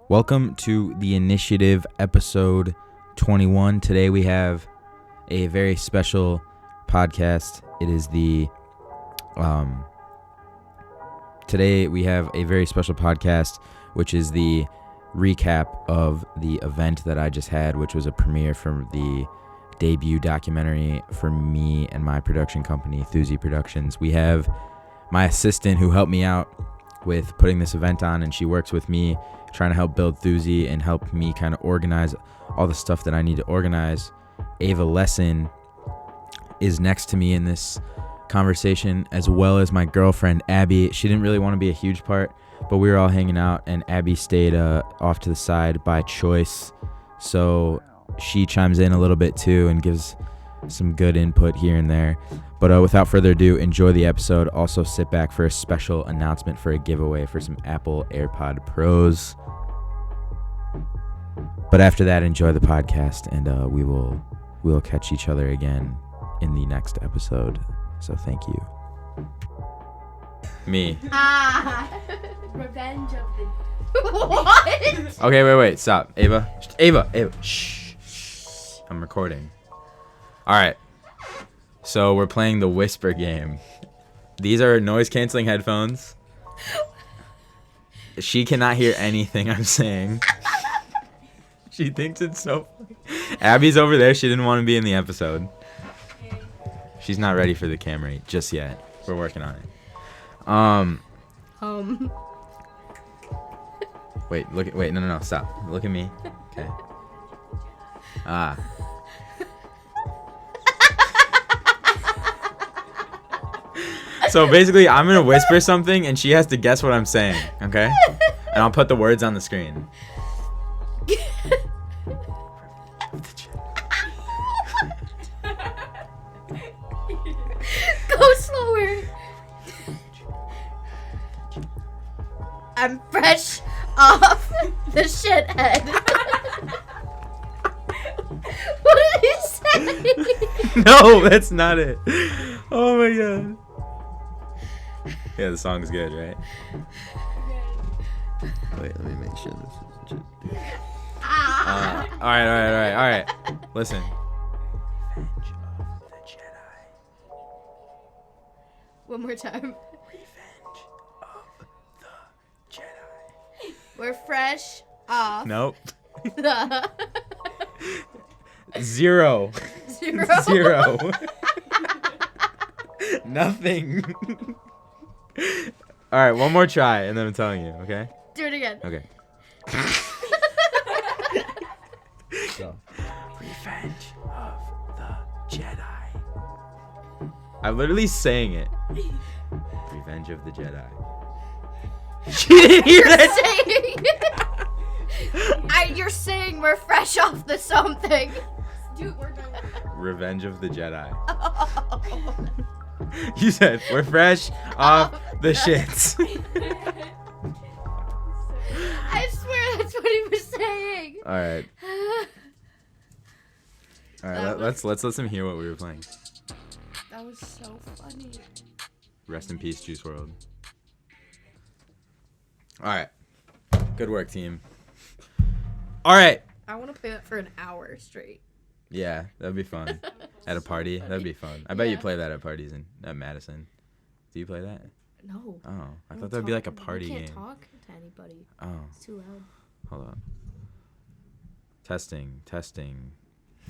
Welcome to The Initiative, episode 21. Today we have a very special podcast. It is today we have a very special podcast, which is the recap of the event that I just had, which was a premiere for the debut documentary for me and my production company, Thuzy Productions. We have my assistant who helped me out with putting this event on, and she works with me trying to help build Thuzy and help me kind of organize all the stuff that I need to organize. Ava Lesson is next to me in this conversation, as well as my girlfriend Abby. She didn't really want to be a huge part, but we were all hanging out, and Abby stayed off to the side by choice, so she chimes in a little bit too and gives some good input here and there. But without further ado, enjoy the episode. Also sit back for a special announcement for a giveaway for some Apple AirPod Pros. But after that, enjoy the podcast, and we'll catch each other again in the next episode. So thank you. Me. Revenge of the... What? Okay, wait, stop. Ava. Shh. I'm recording. All right. So we're playing the whisper game. These are noise-canceling headphones. She cannot hear anything I'm saying. She thinks it's so funny. Abby's over there. She didn't want to be in the episode. She's not ready for the camera just yet. We're working on it. Wait, no, stop. Look at me. Okay. So basically, I'm going to whisper something, and she has to guess what I'm saying, okay? And I'll put the words on the screen. Go slower. I'm fresh off the shithead. What did you say? No, that's not it. Oh my god. Yeah, the song's good, right? Wait, let me make sure this is just... All right. Listen. Revenge of the Jedi. One more time. Revenge of the Jedi. We're fresh off Nope. the... Zero. Zero. Nothing. All right, one more try, and then I'm telling you, okay? Do it again. Okay. Go. Revenge of the Jedi. I'm literally saying it. Revenge of the Jedi. She didn't hear that. You're saying we're fresh off the something. Dude, we're done. Revenge of the Jedi. You said we're fresh off the shits. I swear that's what he was saying. All right. Let's let them hear what we were playing. That was so funny. Rest in peace, Juice WRLD. All right. Good work, team. All right. I want to play that for an hour straight. Yeah, that'd be fun. At a party, that'd be fun. I bet you play that at parties at Madison. Do you play that? No. Oh, I thought that'd be like a party game. game. You can't talk to anybody. Oh, It's too loud. hold on. Testing.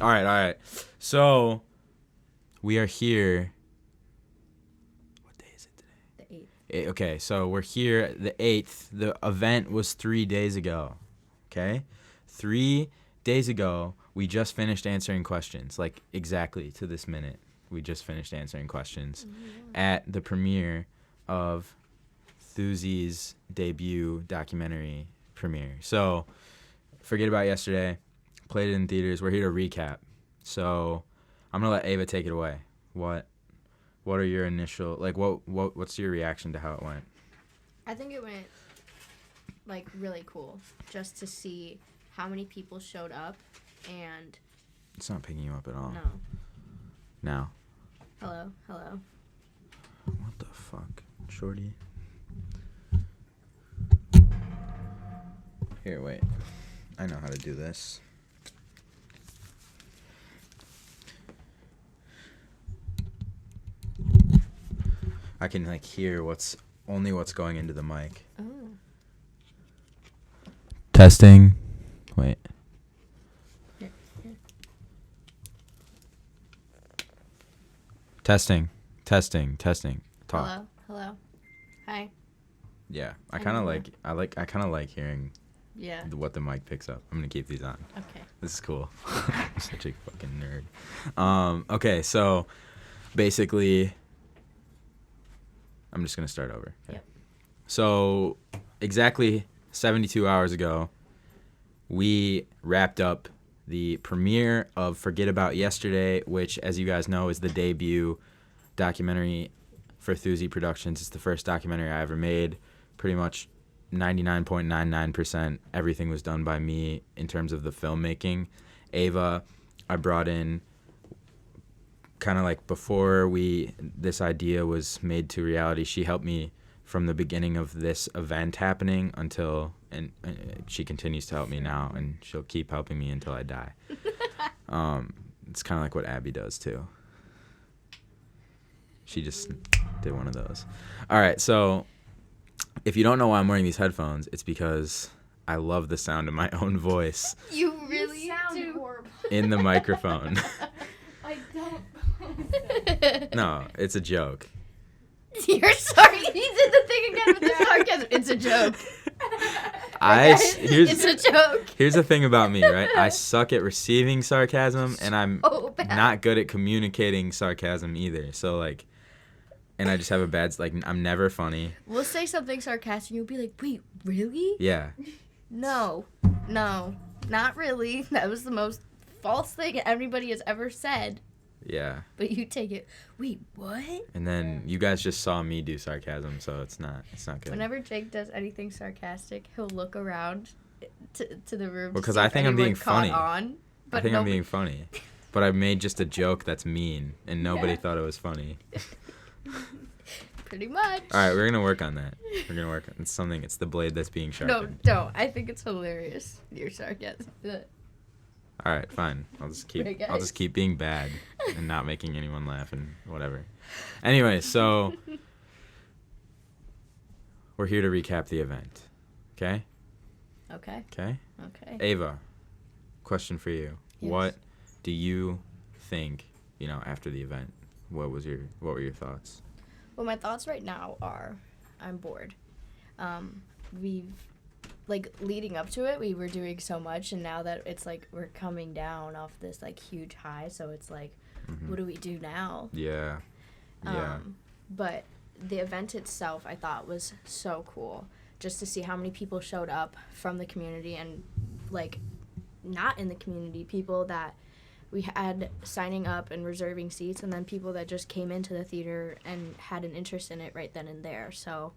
All right. So, we are here. What day is it today? The 8th. Okay, so we're here the 8th. The event was 3 days ago. Okay? 3 days ago, we just finished answering questions. Like, exactly to this minute. We just finished answering questions at the premiere of Thuzy's debut documentary premiere. So, forget about yesterday. Played it in theaters. We're here to recap. So, I'm going to let Ava take it away. What are your initial, like, what's your reaction to how it went? I think it went, like, really cool. Just to see how many people showed up and... It's not picking you up at all. No. Now. Hello. What the fuck, shorty? Here, wait. I know how to do this. I can like hear what's going into the mic. Oh. Testing. Wait. Here. Testing. Talk. Hello. Hi. Yeah, I Hi, kind of Noah. like hearing Yeah. what the mic picks up. I'm gonna keep these on. Okay. This is cool. I'm such a fucking nerd. Okay, so basically, I'm just gonna start over. Okay. Yep. So exactly 72 hours ago, we wrapped up the premiere of Forget About Yesterday, which, as you guys know, is the debut documentary for Thuzy Productions. It's the first documentary I ever made. Pretty much 99.99% everything was done by me in terms of the filmmaking. Ava, I brought in kind of like before this idea was made to reality. She helped me from the beginning of this event happening until, and she continues to help me now, and she'll keep helping me until I die. It's kind of like what Abby does too. She just did one of those. All right, so if you don't know why I'm wearing these headphones, it's because I love the sound of my own voice You really sound do. horrible. in the microphone. I don't. No, it's a joke. You're sorry. He did the thing again with the sarcasm. It's a joke. It's a joke. Here's the thing about me, right? I suck at receiving sarcasm, and I'm Oh, bad. not good at communicating sarcasm either. So like, and I just have a bad, like, I'm never funny. We'll say something sarcastic and you'll be like, wait, really? Yeah. No, not really. That was the most false thing anybody has ever said. Yeah. But you take it, wait, what? And then you guys just saw me do sarcasm, so it's not good. Whenever Jake does anything sarcastic, he'll look around to the room. Well, to 'cause see I if think I'm anyone being caught funny. On, but I think I'm nobody- being funny. But I made just a joke that's mean, and nobody Yeah. thought it was funny. Pretty much. All right, we're going to work on that. We're going to work on it's something. It's the blade that's being No, sharpened. don't. I think it's hilarious. Your sarcasm. All right, fine. I'll just keep being bad and not making anyone laugh and whatever. Anyway, so we're here to recap the event. Okay? Okay. Okay? Okay. Ava, question for you. Yes. What do you think, after the event? What were your thoughts? Well, my thoughts right now are, I'm bored. Leading up to it, we were doing so much, and now that it's like we're coming down off this like huge high, so it's like, what do we do now? Yeah. Yeah. But the event itself, I thought, was so cool, just to see how many people showed up from the community and like not in the community, people that we had signing up and reserving seats, and then people that just came into the theater and had an interest in it right then and there. So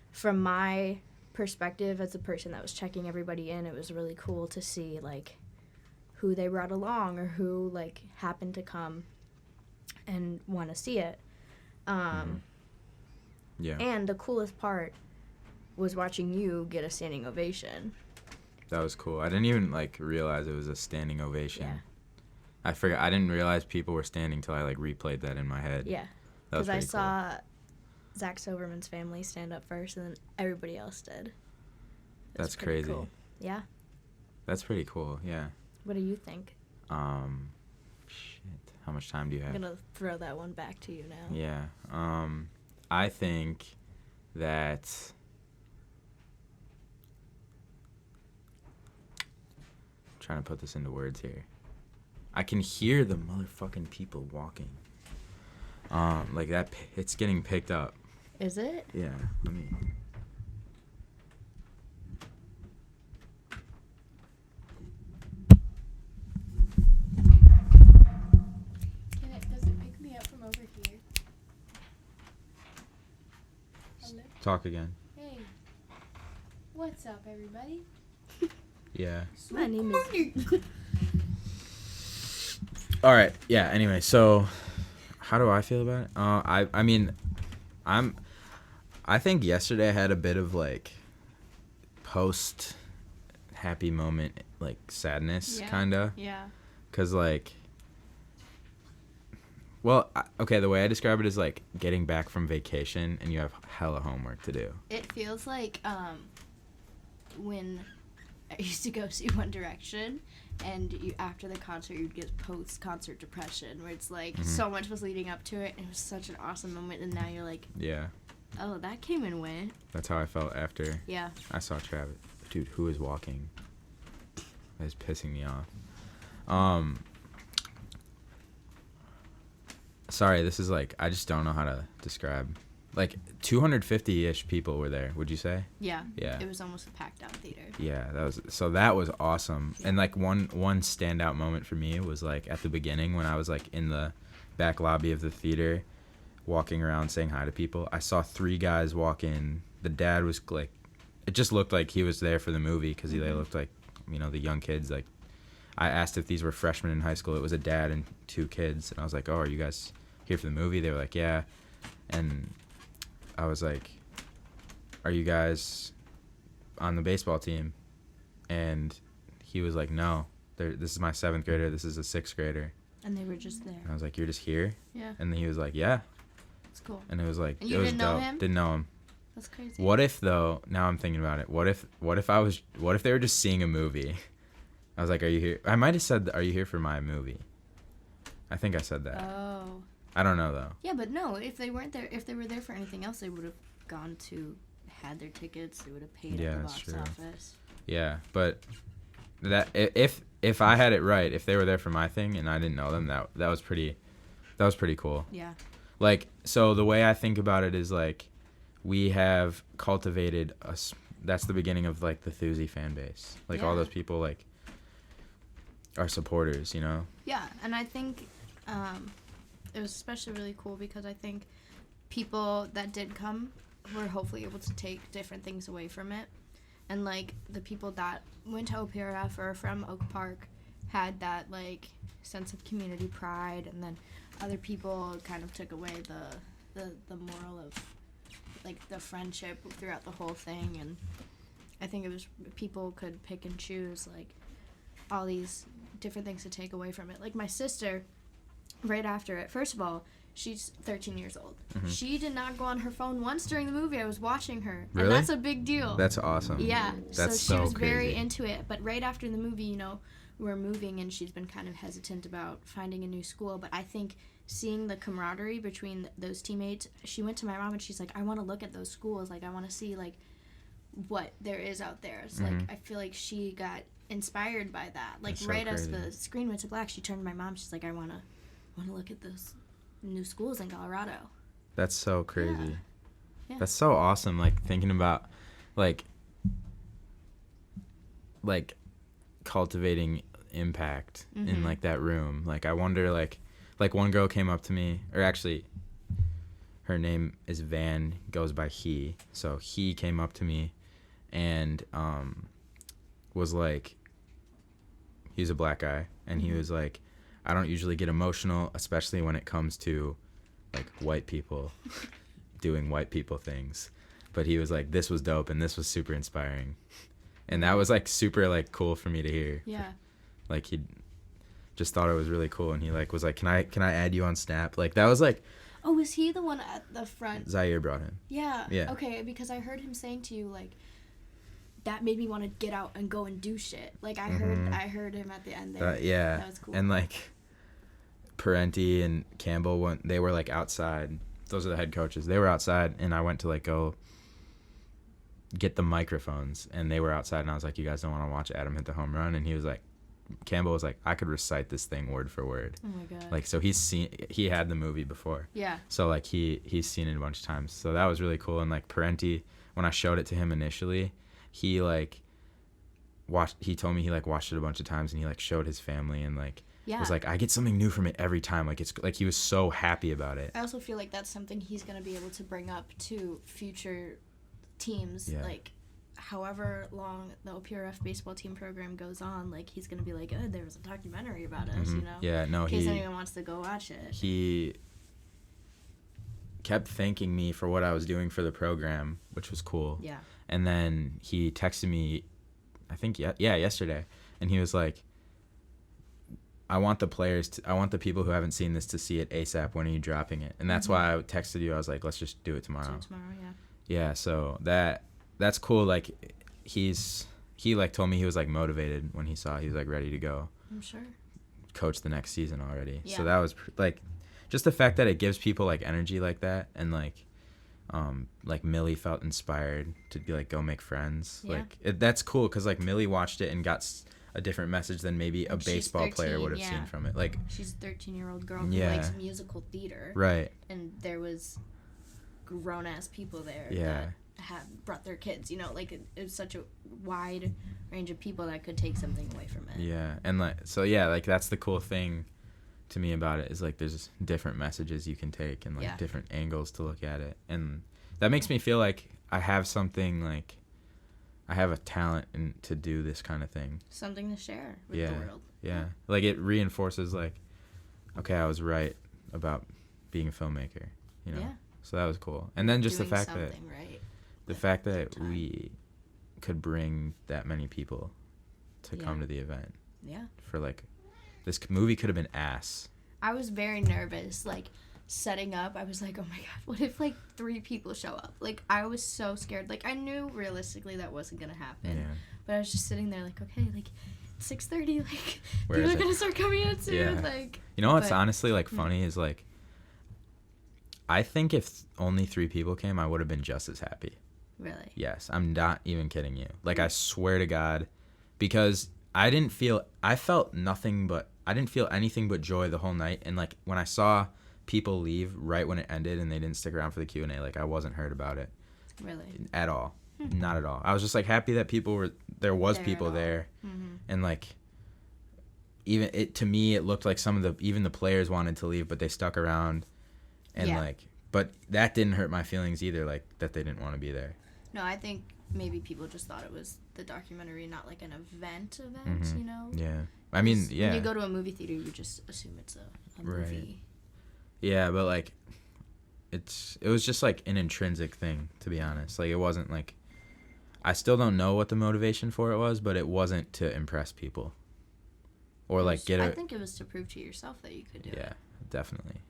from my perspective as a person that was checking everybody in, it was really cool to see like who they brought along or who like happened to come and want to see it. Yeah. And the coolest part was watching you get a standing ovation. That was cool. I didn't even realize it was a standing ovation. Yeah. I forgot. I didn't realize people were standing till I replayed that in my head. Yeah. That was Because I pretty saw Zach Silverman's family stand up first, and then everybody else did. It was That's pretty crazy. cool. Yeah. That's pretty cool. Yeah. What do you think? Shit. How much time do you have? I'm gonna throw that one back to you now. Yeah. I think that I'm trying to put this into words here. I can hear the motherfucking people walking. It's getting picked up. Is it? Yeah. Let me. Does it pick me up from over here? Hello? Talk again. Hey. What's up, everybody? Yeah. My name is. All right. Yeah. Anyway, so how do I feel about it? I think yesterday I had a bit of happy moment, like sadness, Yeah. kinda. Yeah. Cause like, well, okay, the way I describe it is like getting back from vacation and you have hella homework to do. It feels like when I used to go see One Direction, and you after the concert you'd get post-concert depression, where it's like so much was leading up to it, and it was such an awesome moment, and now you're like, Yeah, oh, that came and went. that's how I felt after Yeah. I saw Travis. Dude, who is walking? That is pissing me off. Sorry, this is like, I just don't know how to describe. Like 250-ish people were there, would you say? Yeah. Yeah. It was almost a packed out theater. Yeah, that was awesome. And like one standout moment for me was like at the beginning when I was like in the back lobby of the theater walking around saying hi to people. I saw 3 guys walk in. The dad was like, it just looked like he was there for the movie because they looked like, you know, the young kids. Like I asked if these were freshmen in high school. It was a dad and 2 kids. And I was like, oh, are you guys here for the movie? They were like, yeah. And I was like, are you guys on the baseball team? And he was like, no, this is my 7th grader. This is a 6th grader. And they were just there. And I was like, you're just here? Yeah. And then he was like, yeah. It's cool. And it was like, And you it was didn't know dope. him? Didn't know him. That's crazy. What if though, now I'm thinking about it, what if they were just seeing a movie? I was like, are you here? I might have said, are you here for my movie? I think I said that. Oh. I don't know though. Yeah, but no, if they weren't there, if they were there for anything else, they would have gone to, had their tickets, they would have paid Yeah, at the that's box true. office. Yeah, but that if I had it right, if they were there for my thing and I didn't know them, that was pretty cool. Yeah. Like, so the way I think about it is like we have cultivated that's the beginning of like the Thuzy fan base. Like all Yeah. those people like are supporters, you know? Yeah, and I think it was especially really cool because I think people that did come were hopefully able to take different things away from it. And, like, the people that went to OPRF or from Oak Park had that, like, sense of community pride, and then other people kind of took away the moral of, like, the friendship throughout the whole thing. And I think it was people could pick and choose, like, all these different things to take away from it. Like, my sister, right after it, first of all, she's 13 years old. Mhm. She did not go on her phone once during the movie. I was watching her. Really? And that's a big deal. That's awesome. Yeah. That's so she was crazy. very into it. But right after the movie, you know, we're moving and she's been kind of hesitant about finding a new school. But I think seeing the camaraderie between those teammates, she went to my mom and she's like, I want to look at those schools. Like, I want to see, like, what there is out there. It's like, I feel like she got inspired by that. Like, That's so right as crazy. the screen went to black, she turned to my mom. She's like, I want to look at those new schools in Colorado. That's so crazy. Yeah. That's so awesome. Like thinking about like cultivating impact in like that room. Like I wonder like one girl came up to me, or actually her name is Van, goes by he. So he came up to me and was like, he's a black guy, and he was like, I don't usually get emotional, especially when it comes to like white people doing white people things. But he was like, this was dope and this was super inspiring. And that was like super like cool for me to hear. Yeah. Like he just thought it was really cool, and he like was like, can I add you on Snap? Like that was like, Oh, was he the one at the front? Zaire brought him. Yeah. Yeah. Okay, because I heard him saying to you, like, that made me want to get out and go and do shit. Like I heard him at the end there. Yeah. That was cool. And like Parenti and Campbell they were like outside. Those are the head coaches. They were outside, and I went to like go get the microphones, and they were outside, and I was like, you guys don't want to watch Adam hit the home run? And he was like, Campbell was like, I could recite this thing word for word. Oh my god. Like, so he had the movie before. Yeah. So like he's seen it a bunch of times. So that was really cool. And like Parenti, when I showed it to him initially, he like he told me he like watched it a bunch of times, and he like showed his family, and like Yeah. was like, I get something new from it every time. Like it's like he was so happy about it. I also feel like that's something he's going to be able to bring up to future teams. Yeah. Like, however long the OPRF baseball team program goes on, like, he's going to be like, oh, there was a documentary about us, you know? Yeah, no, In case anyone wants to go watch it. he kept thanking me for what I was doing for the program, which was cool. Yeah. And then he texted me I think yesterday, and he was like, I want the people who haven't seen this to see it ASAP. When are you dropping it? And that's why I texted you. I was like, let's just do it tomorrow. Yeah, so that's cool. Like, he like told me he was like motivated when he was like ready to go. I'm sure. Coach the next season already. Yeah. So that was like, just the fact that it gives people like energy like that, and like Millie felt inspired to be like, go make friends. Yeah. Like that's cool, because like Millie watched it and got a different message than maybe a baseball 13, player would have seen from it. Like, she's a 13-year-old girl who Yeah. likes musical theater. right. And there was grown-ass people there Yeah. that had brought their kids, you know, like it was such a wide range of people that could take something away from it. Yeah. And like, so yeah, like that's the cool thing to me about it, is like there's different messages you can take, and like Yeah. different angles to look at it. And that makes me feel like I have something, like I have a talent to do this kind of thing. Something to share with Yeah. the world. Yeah. Like it reinforces like, okay, I was right about being a filmmaker, you know? Yeah. So that was cool. And then just Doing the fact that something right. the at fact the that time. we could bring that many people to Yeah. come to the event Yeah. for like, this movie could have been ass. I was very nervous, like, setting up. I was like, oh my god, what if, like, 3 people show up? Like, I was so scared. Like, I knew realistically that wasn't gonna happen. Yeah. But I was just sitting there like, okay, like, 6:30, like, Where people is are it? gonna start coming out soon. Yeah. Like, You know what's But- honestly like funny is like, I think if only 3 people came, I would have been just as happy. really. Yes, I'm not even kidding you. Like, I swear to God, because I didn't feel anything but joy the whole night. And like, when I saw people leave right when it ended and they didn't stick around for the Q&A, like I wasn't hurt about it Really. at all. Not at all. I was just like happy that people were there There people at all. there. Mm-hmm. And like, to me it looked like even the players wanted to leave, but they stuck around. And Yeah. like, but that didn't hurt my feelings either, like that they didn't want to be there. No, I think maybe people just thought it was the documentary, not like an event, Mhm. you know? Yeah. I mean, 'Cause yeah. When you go to a movie theater, you just assume it's a Right. movie. Yeah, but like, it was just like an intrinsic thing, to be honest. Like, it wasn't like, I still don't know what the motivation for it was, but it wasn't to impress people or like I think it was to prove to yourself that you could do it. Yeah, definitely.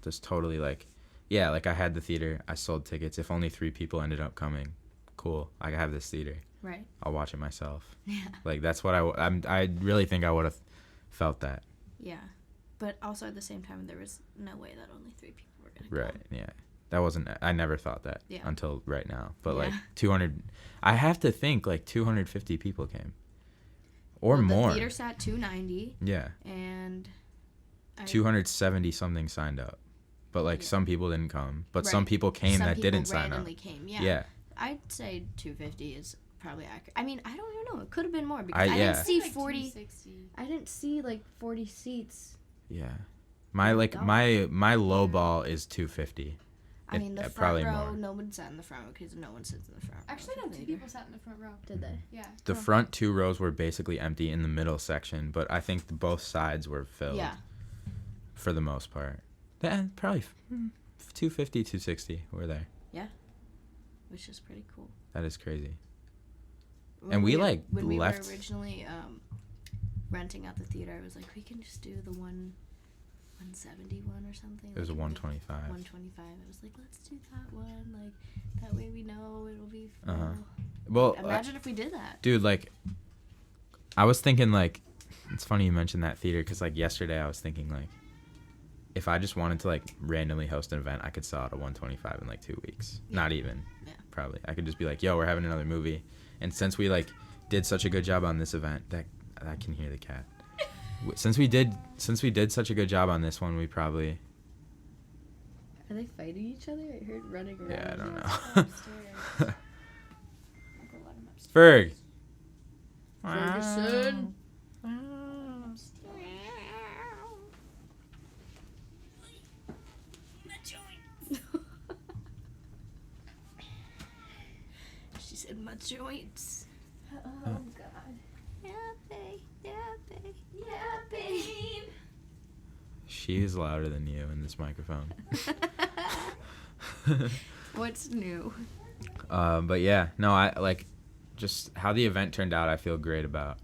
Just totally like, yeah, like I had the theater, I sold tickets. If only 3 people ended up coming, cool. I have this theater. Right. I'll watch it myself. Yeah. Like, that's what I really think I would have felt that. Yeah. But also at the same time, there was no way that only 3 people were going to Right. Yeah. I never thought that Yeah. until right now. But Yeah. like 200, I have to think like 250 people came or Well, more. The theater sat 290, Yeah. and 270 something signed up. But like Yeah. some people didn't come, but some Right. people came some that people didn't sign up. randomly came. Yeah. Yeah. I'd say 250 is probably accurate. I mean, I don't even know. It could have been more because I- I yeah. didn't see Like 40. 260. I didn't see like 40 seats. Yeah. My don't. my low ball is 250. I mean, the front probably row, more. no one sat in the front because no one sits in the front row. Actually, no, of the 2 theater. people sat in the front row. Did they? Yeah. The front 2 rows were basically empty in the middle section, but I think both sides were filled Yeah. for the most part. Yeah, probably 250, 260 were there. Which is pretty cool. That is crazy. When And we, like, when we left- were originally renting out the theater, I was like, we can just do the 171 or something. It was a like, 125. 125. I was like, let's do that one. Like, that way we know it'll be full. Uh-huh. Well, Imagine if we did that. dude, like, I was thinking, like, it's funny you mentioned that theater, because, like, yesterday I was thinking, like, if I just wanted to, like, randomly host an event, I could sell out a 125 in, like, 2 weeks. Yeah. Not even. Yeah. Probably. I could just be like, yo, we're having another movie. And since we, like, did such a good job on this event, that I can hear the cat. Since we did such a good job on this one, we probably... Are they fighting each other? I heard running around. Yeah, I don't know. Upstairs. I'll go let him upstairs. Ferg! Ferguson. She said my joints. Oh, God. Yeah, babe. Yeah, babe. Yeah, babe. She's louder than you in this microphone. What's new? But yeah, no, I like just how the event turned out, I feel great about.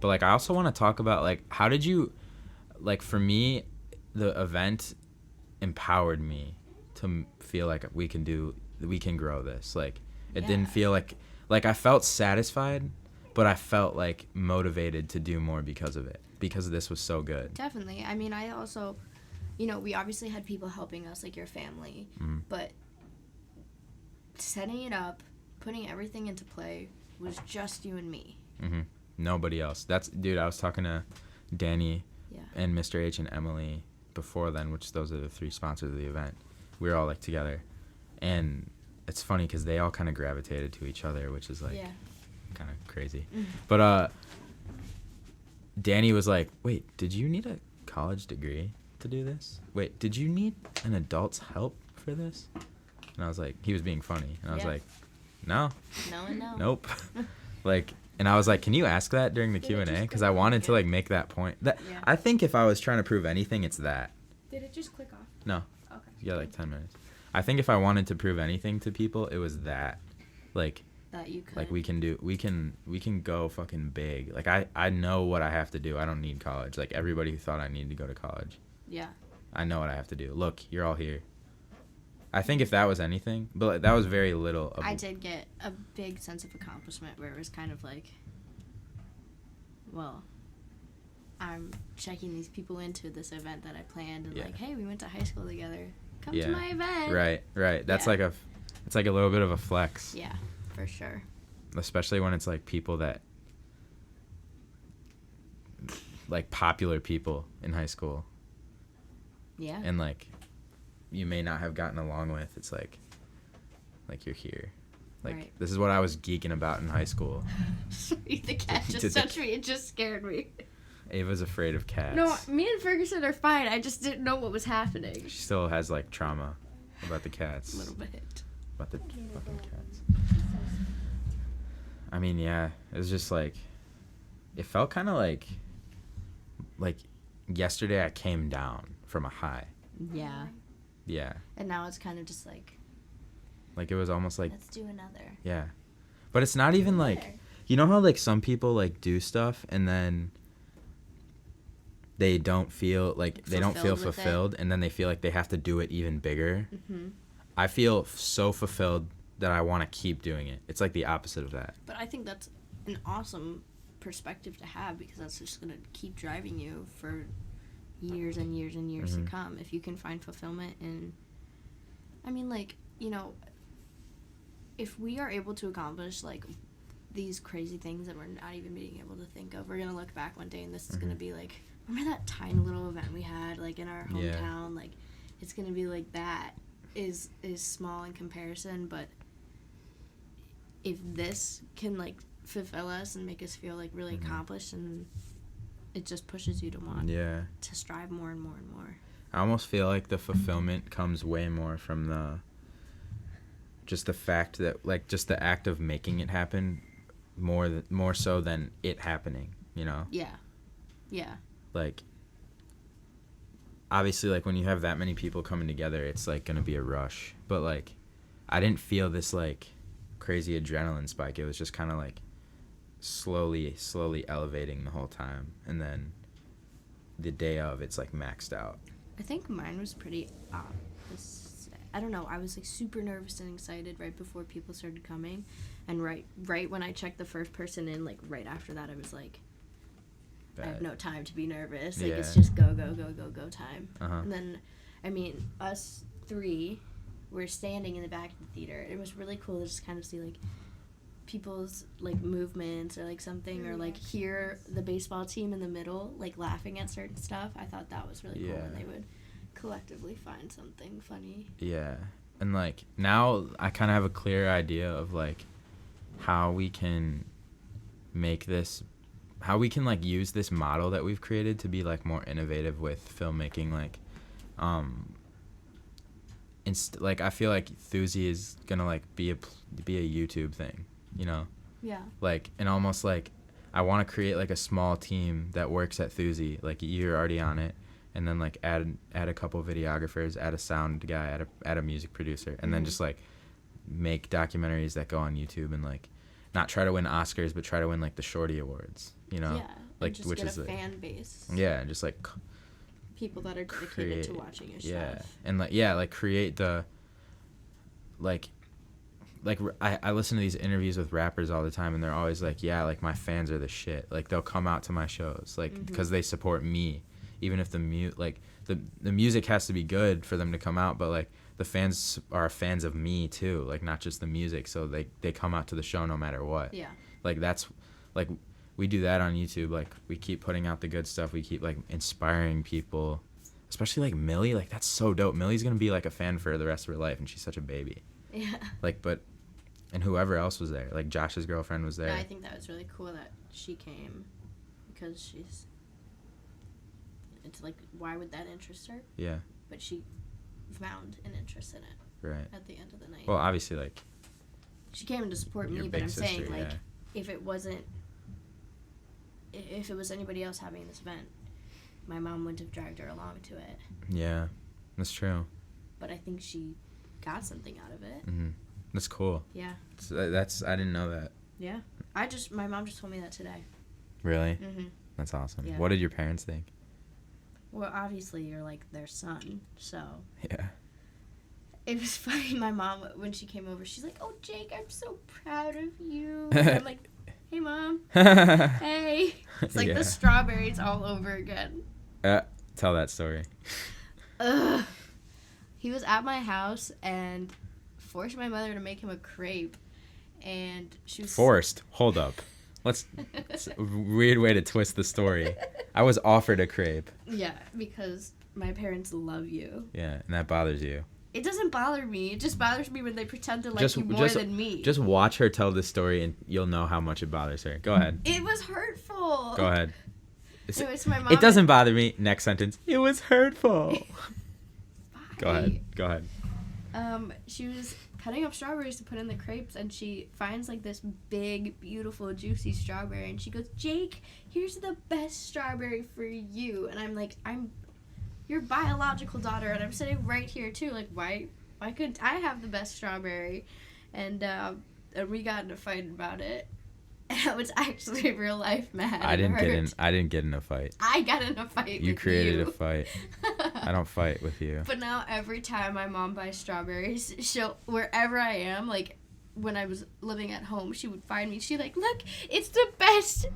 But like I also want to talk about like how did you, like for me, the event empowered me to feel like we can grow this. Like it didn't feel like I felt satisfied, but I felt like motivated to do more because of it, because this was so good. Definitely. I mean, I also, we obviously had people helping us, like your family, but setting it up, putting everything into play was just you and me. Nobody else. Dude, I was talking to Danny Yeah. and Mr. H and Emily before then, which those are the 3 sponsors of the event. We were all like together, and it's funny because they all kind of gravitated to each other, which is like kind of crazy. But Danny was like, wait, did you need a college degree to do this? Wait, did you need an adult's help for this? And I was like, he was being funny, and I was like, no. No and no. Nope. Like, and I was like, can you ask that during the Q&A? Because I wanted to like make that point. I think if I was trying to prove anything, it's that. Did it just click off? No. Okay. You got like 10 minutes. I think if I wanted to prove anything to people, it was that. Like, That you could. like we can go fucking big. Like I know what I have to do. I don't need college. Like everybody who thought I needed to go to college. Yeah. I know what I have to do. Look, you're all here. I think if that was anything, but that was very little of I did get a big sense of accomplishment where it was kind of like, well, I'm checking these people into this event that I planned, and like, hey, we went to high school together. Come to my event. Right. That's Yeah. it's like a little bit of a flex. Yeah, for sure. Especially when it's like people that like popular people in high school. Yeah. And like you may not have gotten along with. It's like you're here. Like Right. this is what I was geeking about in high school. The cat just touched me. It just scared me. Ava's afraid of cats. No, me and Ferguson are fine. I just didn't know what was happening. She still has like trauma about the cats. A little bit. About the fucking cats. I mean, yeah, it was just like, it felt kind of like yesterday I came down from a high. Yeah. Yeah. And now it's kind of just like, It was almost like, let's do another. yeah. But it's not even like, you know how like some people like do stuff and then they don't feel like they don't feel fulfilled, and then they feel like they have to do it even bigger. Mm-hmm. I feel so fulfilled that I want to keep doing it. It's like the opposite of that. But I think that's an awesome perspective to have, because that's just going to keep driving you for years and years and years to come. If you can find fulfillment in, I mean, like, if we are able to accomplish like these crazy things that we're not even being able to think of, we're going to look back one day and this is going to be like, remember that tiny little event we had like in our hometown? Like, it's going to be like that is small in comparison, but if this can like fulfill us and make us feel like really accomplished, and it just pushes you to want to strive more and more and more. I almost feel like the fulfillment comes way more from the fact that like just the act of making it happen more so than it happening, Yeah. Like obviously like when you have that many people coming together, it's like gonna be a rush, but like I didn't feel this like crazy adrenaline spike. It was just kind of like slowly elevating the whole time, and then the day of it's like maxed out. I think mine was pretty I don't know, I was like super nervous and excited right before people started coming, and right when I checked the first person in, like right after that I was like, I have no time to be nervous. Like it's just go time. And then, I mean, us 3 were standing in the back of the theater. It was really cool to just kind of see like people's like movements or like something, or like hear the baseball team in the middle like laughing at certain stuff. I thought that was really cool, and they would collectively find something funny. Yeah. And like now I kind of have a clear idea of like how we can like use this model that we've created to be like more innovative with filmmaking. Like like I feel like Thuzy is gonna like be a YouTube thing, Yeah. like, and almost like I want to create like a small team that works at Thuzy. Like you're already on it, and then like add a couple videographers, add a sound guy, add a music producer, and then just like make documentaries that go on YouTube, and like not try to win Oscars, but try to win like the Shorty Awards, you know? Yeah. Like, And just which get is a like, fan base. yeah, just like People that are dedicated create, to watching your yeah, stuff. and like create the like I listen to these interviews with rappers all the time, and they're always like, yeah, like my fans are the shit. Like they'll come out to my shows, like because they support me, even if the music has to be good for them to come out, but like the fans are fans of me too, like not just the music, so they come out to the show no matter what. Yeah. Like that's like we do that on YouTube. Like we keep putting out the good stuff. We keep like inspiring people, especially like Millie. Like that's so dope. Millie's gonna be like a fan for the rest of her life, and she's such a baby. Yeah. Like, and whoever else was there, like Josh's girlfriend was there. Yeah, I think that was really cool that she came because it's like, why would that interest her? Yeah. But she found an interest in it. Right. At the end of the night. Well, obviously, like. She came to support your me, but big I'm saying, sister, like, yeah. if it was anybody else having this event, my mom wouldn't have dragged her along to it. Yeah, that's true. But I think she got something out of it. Mm-hmm. That's cool. Yeah. I didn't know that. Yeah. My mom just told me that today. Really? Mm-hmm. That's awesome. Yeah. What did your parents think? Well, obviously you're like their son, so. Yeah. It was funny. My mom, when she came over, she's like, "Oh, Jake, I'm so proud of you." And I'm like, "Hey, Mom." Hey. It's like the strawberries all over again. Tell that story. Ugh. He was at my house and forced my mother to make him a crepe, and she was Forced. Hold up. It's a weird way to twist the story. I was offered a crepe. Yeah, because my parents love you. Yeah, and that bothers you. It doesn't bother me. It just bothers me when they pretend to like you more than me. Just watch her tell this story, and you'll know how much it bothers her. Go ahead. It was hurtful. Go ahead. Anyways, my mom. It doesn't bother me. Next sentence. It was hurtful. Go Bye. ahead. She was cutting up strawberries to put in the crepes, and she finds like this big, beautiful, juicy strawberry, and she goes, "Jake, here's the best strawberry for you." And I'm like, "I'm your biological daughter, and I'm sitting right here too. Like, why couldn't I have the best strawberry?" And we got in a fight about it. I was actually real life mad. I didn't get in a fight. I got in a fight. You with created you. a fight. I don't fight with you. But now every time my mom buys strawberries, wherever I am, like when I was living at home, she would find me. She'd like, "Look, it's the best,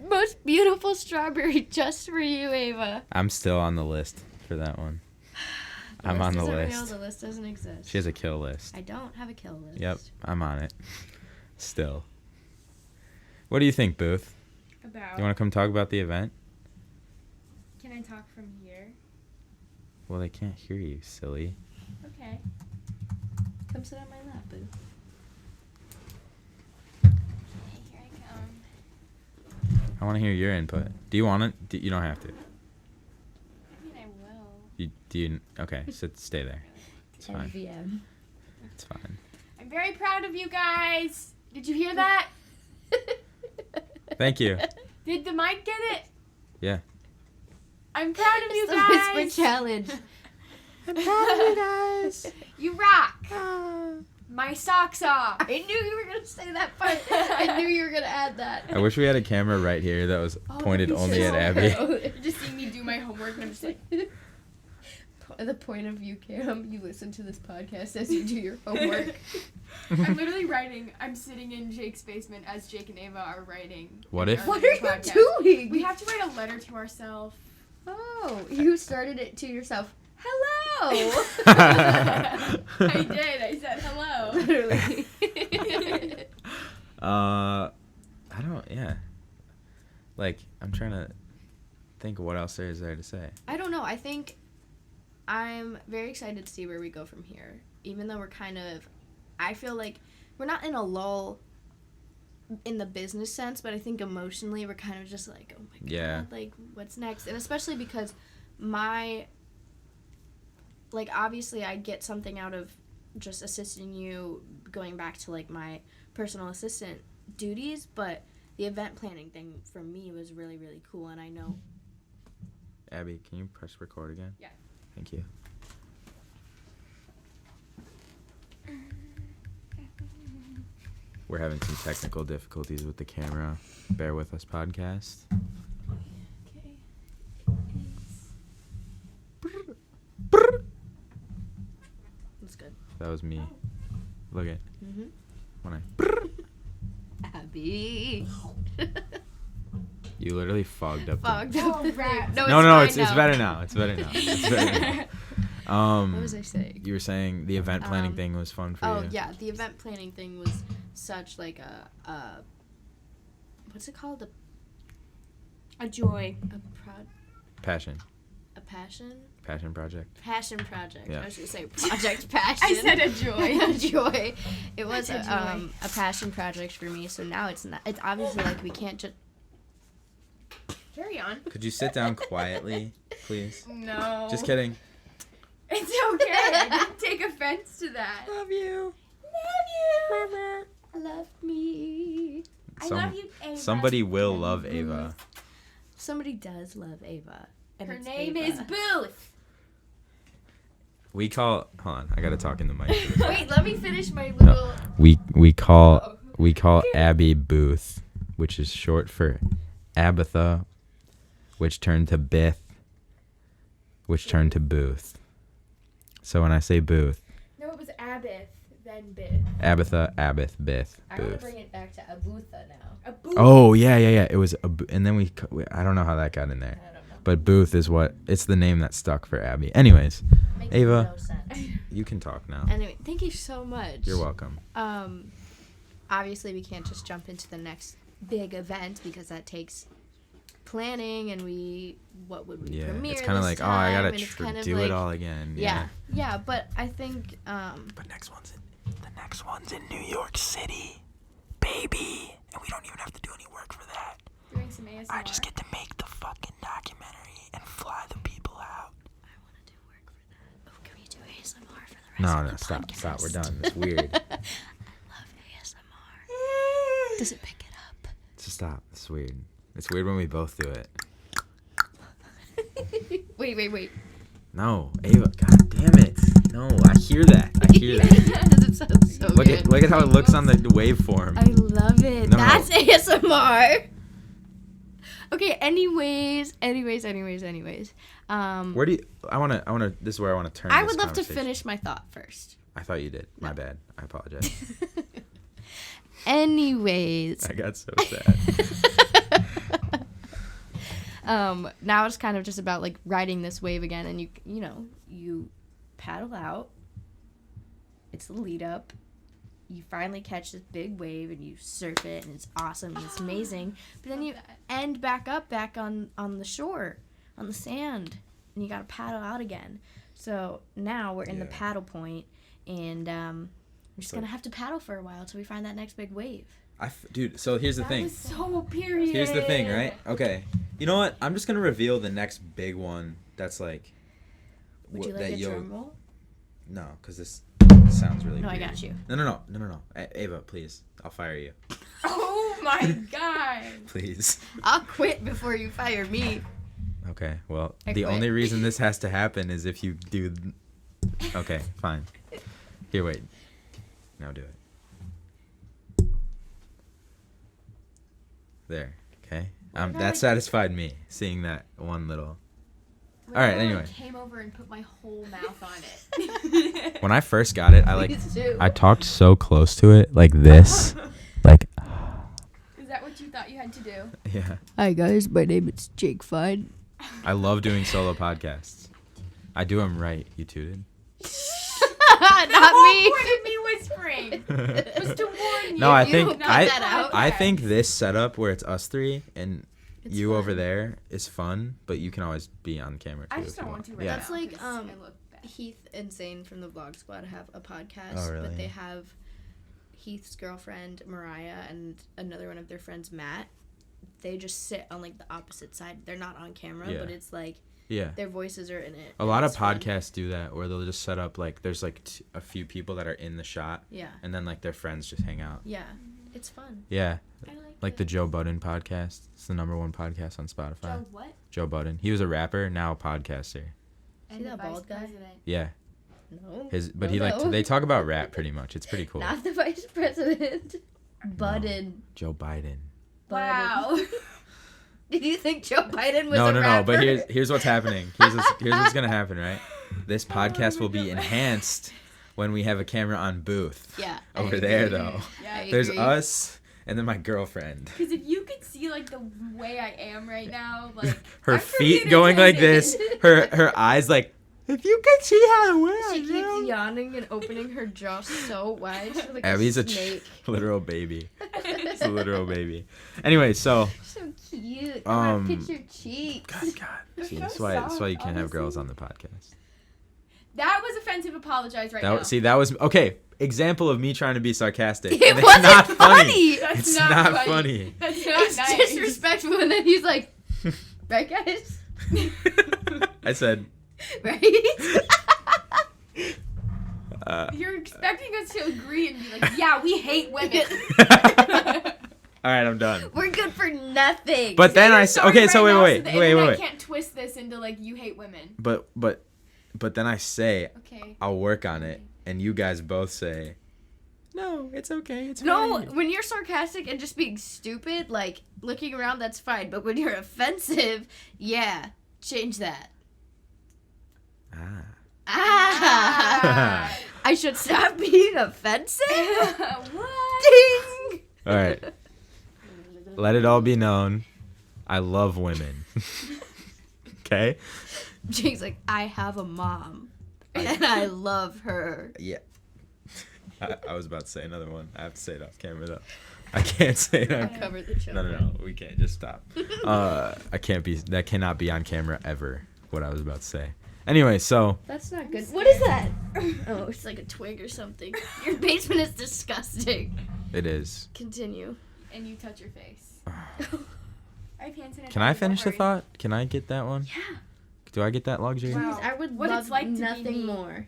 most beautiful strawberry just for you, Ava." I'm still on the list for that one. I'm on the list. The list doesn't exist. She has a kill list. I don't have a kill list. Yep, I'm on it. Still. What do you think, Booth? About. You want to come talk about the event? Can I talk from here? Well, they can't hear you, silly. Okay. Come sit on my lap, boo. Okay, here I come. I want to hear your input. Do you want it? You don't have to. I mean, I will. Okay, stay there. It's fine. MVM. It's fine. I'm very proud of you guys. Did you hear that? Thank you. Did the mic get it? Yeah. I'm proud of you It's the guys. whisper challenge. I'm proud of you guys. You rock. My socks off. I knew you were gonna say that part. I knew you were gonna add that. I wish we had a camera right here that was pointed only at Abby. Just see me do my homework and I'm just like. The point of view cam, you listen to this podcast as you do your homework. I'm literally writing. I'm sitting in Jake's basement as Jake and Ava are writing. What if? What are you podcast. doing? We have to write a letter to ourselves. Oh, you started it to yourself. Hello. I did. I said hello. Literally. I don't. Yeah. Like I'm trying to think what else there is there to say. I don't know. I think I'm very excited to see where we go from here. Even though we're kind of, I feel like we're not in a lull in the business sense, but I think emotionally we're kind of just like, oh my God, like what's next? And especially because obviously I get something out of just assisting you, going back to like my personal assistant duties, but the event planning thing for me was really, really cool. And I know. Abby, can you press record again? Yeah. Thank you. We're having some technical difficulties with the camera. Bear with us, podcast. Okay. That's good. That was me. Look at Mm-hmm. when I. Abby. You literally fogged up. Fogged The, up the rats. thing. no, fine it's now. better now. It's better now. It's better now. What was I saying? You were saying the event planning Um, thing was fun for Oh you. yeah, the event planning thing was such like a what's it called? A joy. A Passion passion? project. Passion project. Yeah. I was gonna say project passion. I said a joy. A joy. It was a joy. a passion project for me. So now it's not. It's obviously like we can't just. Carry on. Could you sit down quietly, please? No. Just kidding. It's okay. I didn't take offense to that. Love you. Love you. Love me. I love you, Ava. Somebody will love Ava. Somebody does love Ava. And Her it's name Ava. is Booth. We call. Hold on, I gotta talk in the mic. Wait, let me finish my little. We call Abby Booth, which is short for Abatha, which turned to Bith, which turned to Booth. So when I say Booth, No, it was Abith, then Bith. Abatha, Abith, Bith, I want to Booth. bring it back to Abutha now. A Booth. Oh yeah. It was and then I don't know how that got in there, I don't know. but Booth is it's the name that stuck for Abby. Anyways, Makes Ava. no sense. you can talk now. Anyway, thank you so much. You're welcome. Obviously we can't just jump into the next big event because that takes planning and what would we Yeah, premiere it's kind of this like I time, gotta and it's kind of do like, it all again. Yeah, but I think But the next one's in New York City, baby, and we don't even have to do any work for that. Doing some ASMR. I just get to make the fucking documentary and fly the people out. I want to do work for that. Oh, can we do ASMR for the rest of No, the stop, podcast? we're done. It's weird. I love ASMR. Does it pick it up? Just stop. It's weird. It's weird when we both do it. Wait. No, Ava, god damn it. No, I hear that. Does it sound so good? Look at how it looks on the waveform. I love it. No. That's ASMR. Okay, anyways. Where do you I wanna this is where I wanna turn I this would love to conversation. finish my thought first. I thought you did. My bad. I apologize. Anyways. I got so sad. Now it's kind of just about like riding this wave again, and you paddle out. It's the lead up. You finally catch this big wave and you surf it, and it's awesome and it's amazing. But then you end back on the shore, on the sand, and you gotta paddle out again. So now we're in the Yeah. paddle point, and we're just So- gonna have to paddle for a while till we find that next big wave. Dude, so here's the That thing. was so period. Here's the thing, right? Okay. You know what? I'm just gonna reveal the next big one. That's like. Would you like a drum roll? No, because this sounds really. No, I weird. got you. No. Ava, please. I'll fire you. Oh my god. Please. I'll quit before you fire me. Okay. Well, I the quit. only reason this has to happen is if you do. Okay, fine. Here, wait. Now do it. There. Okay. That satisfied me seeing that one little. All right. Anyway, Came over and put my whole mouth on it. when I first got it, Please do. I talked so close to it, like this, like. Is that what you thought you had to do? Yeah. Hi guys, my name is Jake Fine. I love doing solo podcasts. I do them right. You tooted. Not me. What did me whispering? It was to warn you. No, I You think cut I that out. I think this setup where it's us three and It's you over fun. there is fun, but you can always be on camera too. I just if you don't want to right Yeah. now. That's like, 'cause um, I look bad. Heath and Zane from the Vlog Squad have a podcast, Oh, really? but they have Heath's girlfriend Mariah and another one of their friends Matt. They just sit on like the opposite side. They're not on camera, Yeah. but it's like Yeah. their voices are in it. A and lot of it's fun. podcasts do that where they'll just set up like there's like a few people that are in the shot Yeah, and then like their friends just hang out. yeah, it's fun. Yeah. I Like the Joe Budden podcast. It's the #1 podcast on Spotify. Joe what? Joe Budden. He was a rapper, now a podcaster. And that the vice bald guy? president. Yeah. No, But No. they talk about rap pretty much. It's pretty cool. not the vice president. Budden. Joe Biden. Wow. Did you think Joe Biden was No, a no, rapper? no. But here's what's happening. Here's what's gonna happen, right? This podcast will be enhanced when we have a camera on Booth. Yeah. I Over agree. there, though. Yeah. I There's agree. us and then my girlfriend. Because if you could see like the way I am right now, like Her I'm feet freaking going like this. intimidated. Her eyes like. If you could see how we're She keeps yawning and opening her jaw so wide. She's like Abby's a a snake. literal baby. It's a literal baby. Anyway, so So cute. I Um, want to pinch your cheeks. God. See, so that's why you soft, can't have girls on honestly. the podcast. That was offensive. Apologize right That now. see, that was okay. Example of me trying to be sarcastic. It and it's wasn't not funny. That's It's not not funny. funny. That's not It's nice. disrespectful, and then he's like, right, guys? I said, Right? You're expecting us to agree and be like, yeah, we hate women. all right, I'm done. We're good for nothing. But then I Sorry okay, right so now, wait. the internet Wait. can't twist this into like you hate women. But then I say Okay. I'll work on it, and you guys both say, no, it's okay, it's no, fine. when you're sarcastic and just being stupid, like looking around, that's fine. But when you're offensive, yeah, change that. Ah. Ah! I should stop being offensive? What? Ding! All right. Let it all be known, I love women. Okay? Jake's like, I have a mom, and I love her. Yeah. I was about to say another one. I have to say it off camera though. I can't say it on. Cover the children. No. We can't. Just stop. I can't be. That cannot be on camera ever. What I was about to say. Anyway, so That's not good. What is that? Oh, it's like a twig or something. Your basement is disgusting. it is. Continue. And you touch your face. I have hand sanitizer. Can I don't finish the worry. thought? Can I get that one? Yeah. Do I get that luxury? Wow. Please, I would What love it's like to be nothing me. more.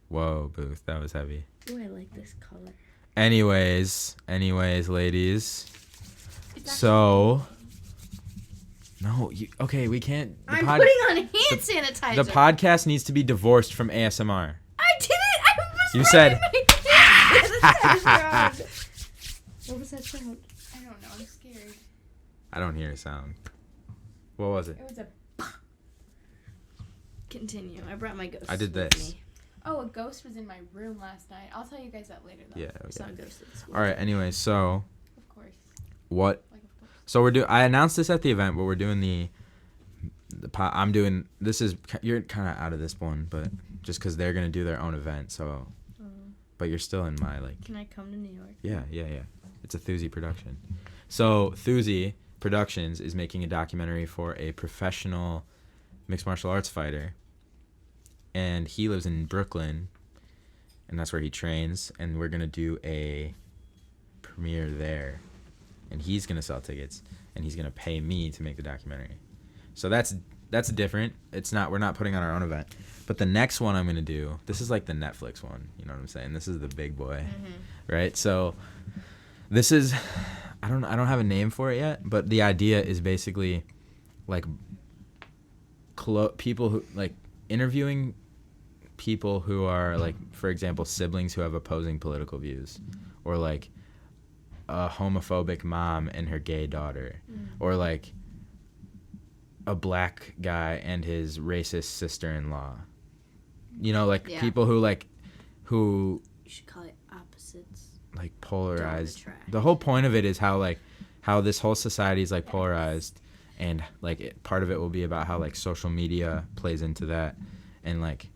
Whoa, Booth. That was heavy. Ooh, I like this color. Anyways, ladies. It's So. No, we can't. I'm putting on hand sanitizer. The podcast needs to be divorced from ASMR. I did it! I was You said- What was that sound? I don't know. I'm scared. I don't hear a sound. What was it? It was a. Continue. I brought my ghost. I did with this. me. Oh, a ghost was in my room last night. I'll tell you guys that later though. Yeah. I saw a ghost at school. All right. Anyway, so Of course. what? Like of course. So I announced this at the event, but we're doing I'm doing. This is you're kind of out of this one, but just because they're gonna do their own event, so. But you're still in my like. Can I come to New York? Yeah. It's a Thuzy production. So Thuzy Productions is making a documentary for a professional mixed martial arts fighter. And he lives in Brooklyn, and that's where he trains. And we're gonna do a premiere there, and he's gonna sell tickets, and he's gonna pay me to make the documentary. So that's different. We're not putting on our own event. But the next one I'm gonna do, this is like the Netflix one. You know what I'm saying? This is the big boy, right? So this is, I don't have a name for it yet, but the idea is basically like people who like interviewing people who are like, for example, siblings who have opposing political views, or like a homophobic mom and her gay daughter, or like a black guy and his racist sister-in-law. You know, like people who You should call it opposites. like polarized. Don't attract. The whole point of it is how this whole society is like polarized, and like part of it will be about how like social media plays into that, and like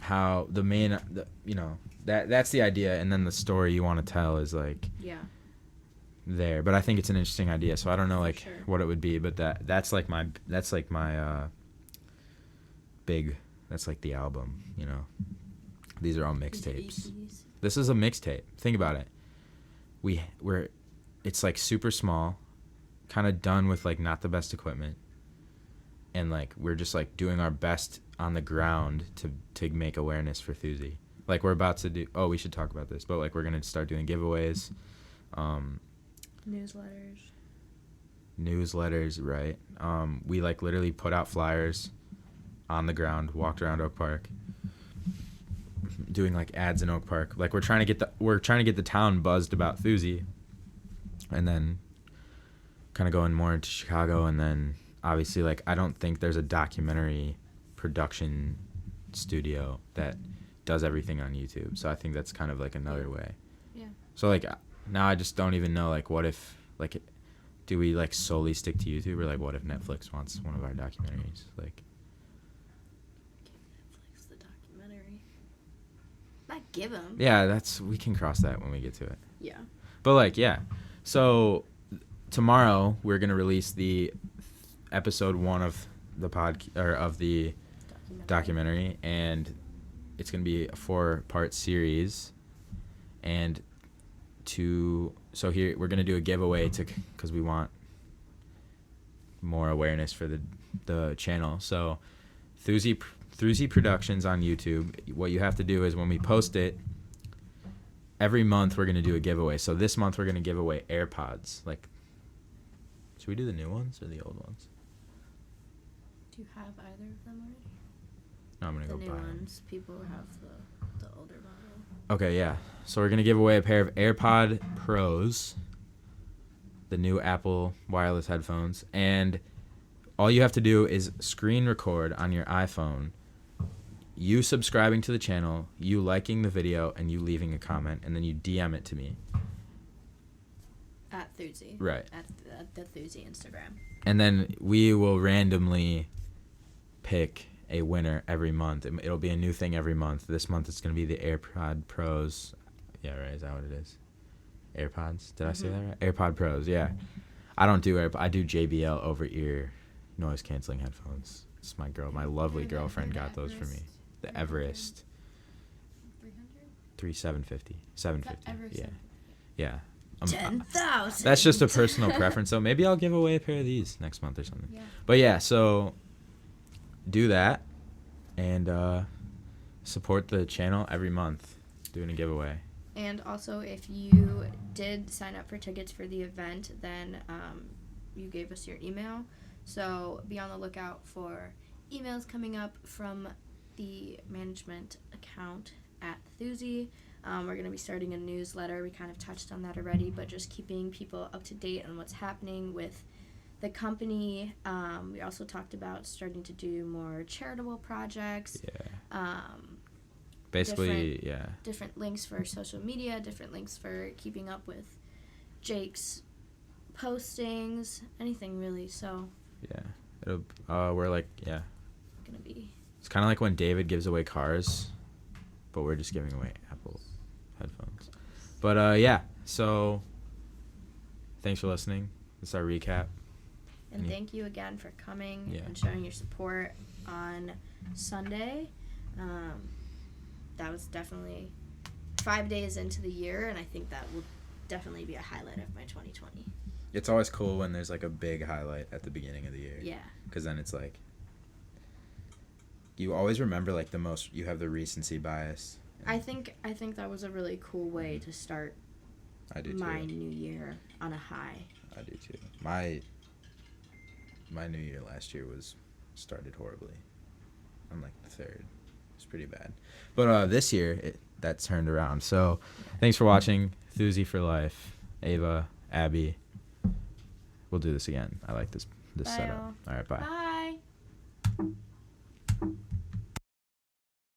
how that's the idea, and then the story you want to tell is like there. But I think it's an interesting idea, so I don't know like what it would be, but that's like my big, that's like the album, you know. These are all mixtapes. This is a mixtape. Think about it. It's like super small, kind of done with like not the best equipment, and like we're just like doing our best on the ground to make awareness for Thuzy. Like we're about to do. Oh, we should talk about this, but like we're gonna start doing giveaways, newsletters, right? We like literally put out flyers on the ground, walked around Oak Park, doing like ads in Oak Park. Like we're trying to get the town buzzed about Thuzy, and then kind of going more into Chicago, and then obviously like I don't think there's a documentary production studio that does everything on YouTube. So I think that's kind of like another way. Yeah. So like now I just don't even know like what if like do we like solely stick to YouTube, or like what if Netflix wants one of our documentaries? Like Netflix the documentary. Not give them. yeah, we can cross that when we get to it. Yeah. But like yeah. So tomorrow we're going to release the episode 1 of the of the documentary, and it's going to be a 4-part series. And so here we're going to do a giveaway because we want more awareness for the channel. So Thuzy Productions on YouTube. What you have to do is when we post it, every month we're going to do a giveaway. So this month we're going to give away AirPods. Like, should we do the new ones or the old ones? Do you have either of them already? No, I'm going to The go new buy them. ones. People have the older model. Okay, yeah. So we're going to give away a pair of AirPod Pros, the new Apple wireless headphones. And all you have to do is screen record on your iPhone, you subscribing to the channel, you liking the video, and you leaving a comment, and then you DM it to me. At Thuzy. Right. At the Thuzy Instagram. And then we will randomly pick a winner every month. It'll be a new thing every month. This month it's going to be the AirPod Pros. Yeah, right. Is that what it is? AirPods? Did I say that right? AirPod Pros, yeah. I don't do AirPods. I do JBL over-ear noise canceling headphones. It's my lovely girlfriend got those for me. The Everest. 300? 750. 750. Yeah. Yeah. 10,000. That's just a personal preference, though. Maybe I'll give away a pair of these next month or something. Yeah. But yeah, so do that and support the channel every month doing a giveaway. And also, if you did sign up for tickets for the event, then you gave us your email. So be on the lookout for emails coming up from the management account at Thuzy. We're going to be starting a newsletter. We kind of touched on that already, but just keeping people up to date on what's happening with the company. We also talked about starting to do more charitable projects. Yeah. Basically, different links for social media, different links for keeping up with Jake's postings, anything really. So yeah, we're like gonna be. It's kind of like when David gives away cars, but we're just giving away Apple headphones. But yeah, so thanks for listening. This is our recap. And thank you again for coming Yeah. and showing your support on Sunday. That was definitely 5 days into the year, and I think that will definitely be a highlight of my 2020. It's always cool when there's like a big highlight at the beginning of the year. Yeah. Because then it's like, you always remember like the most, you have the recency bias. I think that was a really cool way to start I do my too. new year on a high. I do too. My new year last year started horribly. On like the 3rd. It's pretty bad. But this year, that turned around. So thanks for watching. Thuzy for life. Ava, Abby. We'll do this again. I like this Bye, setup. all. All right, bye. Bye.